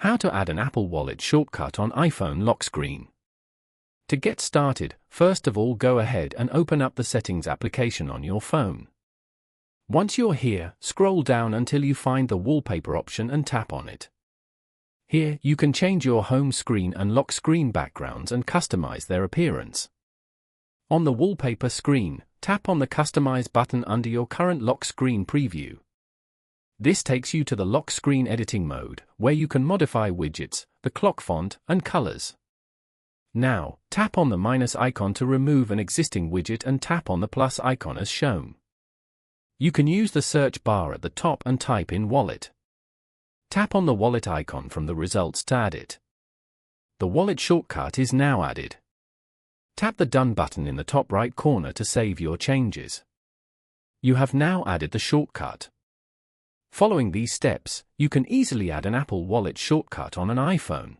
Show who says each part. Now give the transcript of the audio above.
Speaker 1: How to add an Apple Wallet shortcut on iPhone lock screen. To get started, first of all go ahead and open up the Settings application on your phone. Once you're here, scroll down until you find the Wallpaper option and tap on it. Here, you can change your home screen and lock screen backgrounds and customize their appearance. On the Wallpaper screen, tap on the Customize button under your current lock screen preview. This takes you to the lock screen editing mode, where you can modify widgets, the clock font, and colors. Now, tap on the minus icon to remove an existing widget and tap on the plus icon as shown. You can use the search bar at the top and type in Wallet. Tap on the Wallet icon from the results to add it. The Wallet shortcut is now added. Tap the Done button in the top right corner to save your changes. You have now added the shortcut. Following these steps, you can easily add an Apple Wallet shortcut on an iPhone.